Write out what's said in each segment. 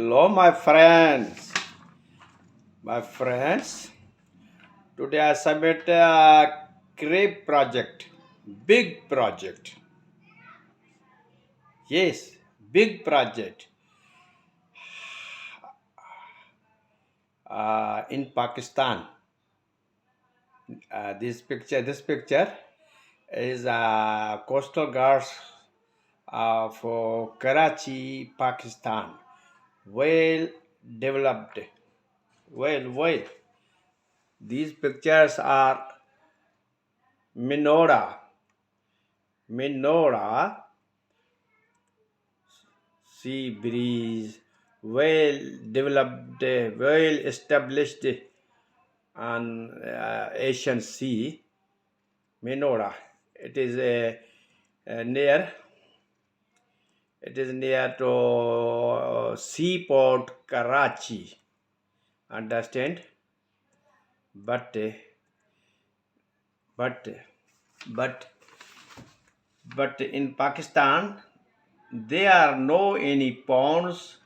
Hello, my friends. My friends, today I submit a crepe project. Big project. Yes, big project. In Pakistan. This picture is coastal guards of Karachi, Pakistan. Well developed. Well. These pictures are menorah. Menorah, sea breeze, well developed, well established on Asian Sea. Menorah. It is near. It is near to seaport Karachi. Understand? But but but but in Pakistan there are no any ponds,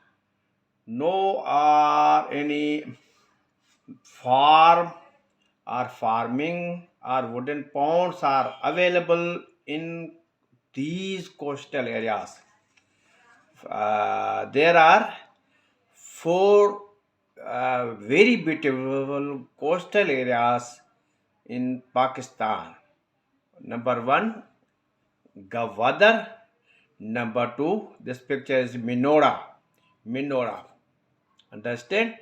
no are any farm or farming or wooden ponds are available in these coastal areas. There are four very beautiful coastal areas in Pakistan. Number one, Gwadar. Number two, this picture is Minora. Minora. Understand?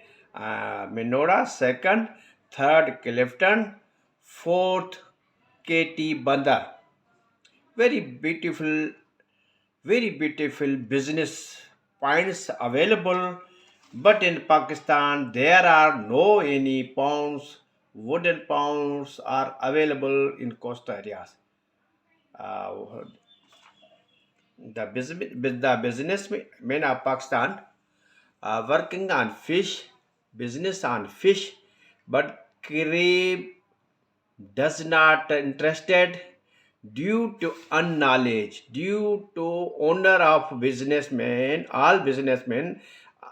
Minora. Second, third, Clifton. Fourth, KT Bandar. Very beautiful, very beautiful business points available. But in Pakistan, there are no any ponds, wooden ponds are available in coastal areas. Uh, the businessmen of Pakistan are working on fish, business on fish, but crab does not interested due to unknowledge, due to owner of businessmen, all businessmen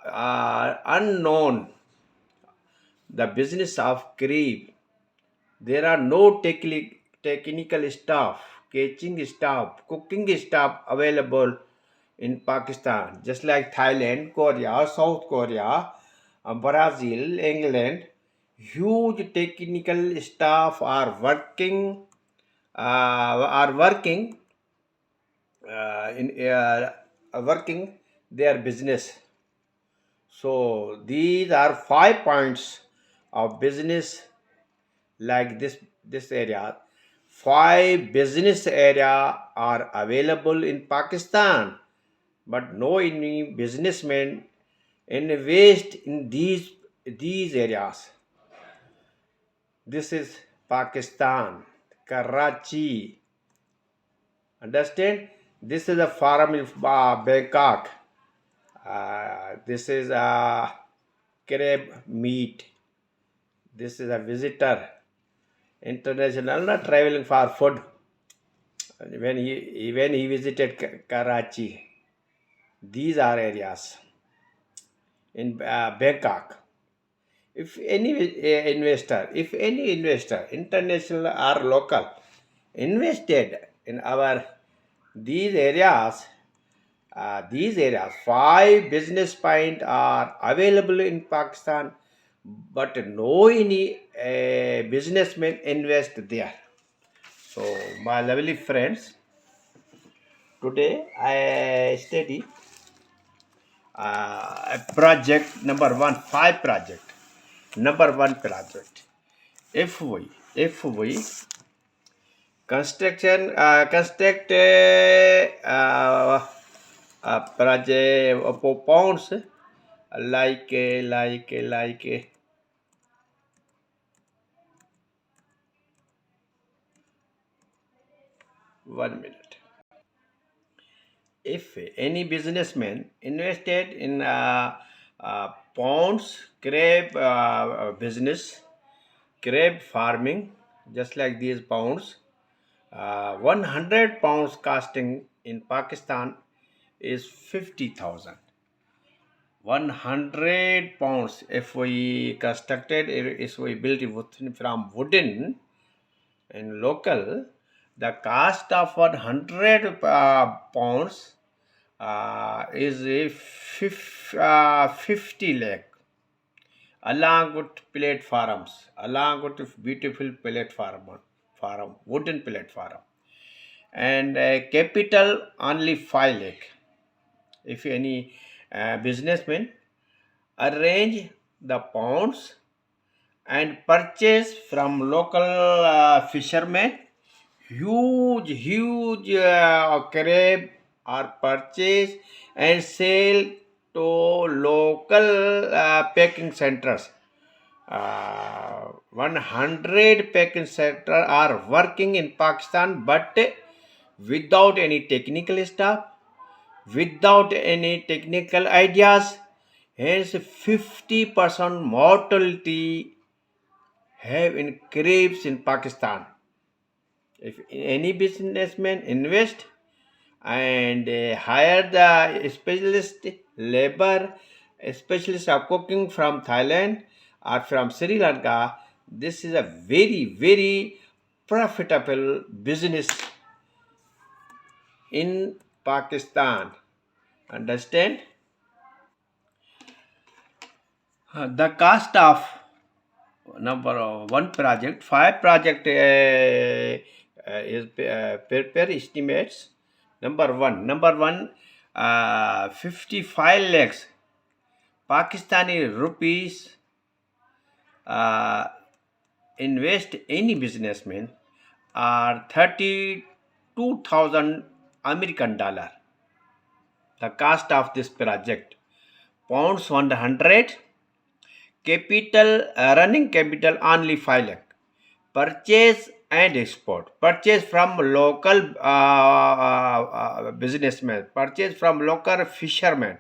are unknown the business of crab. There are no technical staff, catching staff, cooking staff available in Pakistan, just like Thailand, Korea, South Korea, Brazil, England. Huge technical staff are working their business. So these are 5 points of business like this area. Five business area are available in Pakistan, but no any businessmen invest in these areas. This is Pakistan, Karachi. Understand? This is a farm in Bangkok. This is a crab meat. This is a visitor, international, not traveling for food. When he visited Karachi, these are areas in Bangkok. If any investor, international or local, invested in our these areas, five business point are available in Pakistan, but no any businessmen invest there. So, my lovely friends, today I study project number one, five project. Number one project. If we construct project ponds like 1 minute. If any businessman invested in ponds, crab business, crab farming, just like these ponds, 100 pounds costing in Pakistan is 50,000. 100 pounds. If we constructed, if we built it from wooden and local, the cost of 100 pounds is a 50 lakh, along with platforms, along with beautiful platform, wooden platform, and capital only 5 lakh. If any businessman arrange the pounds and purchase from local fishermen, huge crab are purchased and sell to local packing centers. 100 packing centers are working in Pakistan, but without any technical staff, without any technical ideas. Hence, 50% mortality have increased in Pakistan. If any businessman invest and hire the specialist labor, specialist of cooking from Thailand or from Sri Lanka, this is a very profitable business in Pakistan. Understand? The cost of number one project, five project is prepare estimates. Number one, 55 lakhs Pakistani rupees uh, invest any businessman are 32,000 American dollar. The cost of this project, pounds 100, capital running capital only 5 lakh. Purchase and export. Purchase from local businessmen. Purchase from local fishermen.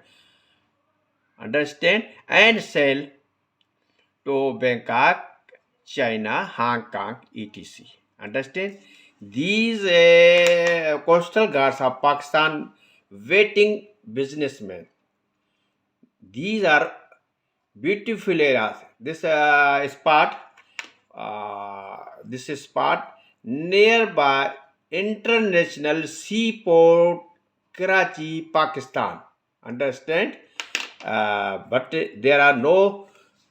Understand? And sell to Bangkok, China, Hong Kong, etc. Understand? These coastal guards of Pakistan waiting businessmen. These are beautiful areas. This is spot nearby international seaport, Karachi, Pakistan. Understand? But there are no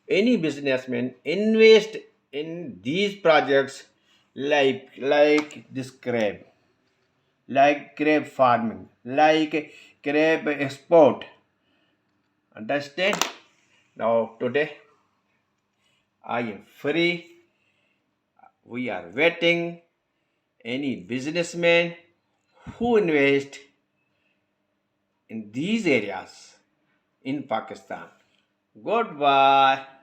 any businessmen invest in these projects like this crab, like crab farming, like crab export. Understand? Now today I am free. We are waiting any businessman who invest in these areas in Pakistan. Goodbye.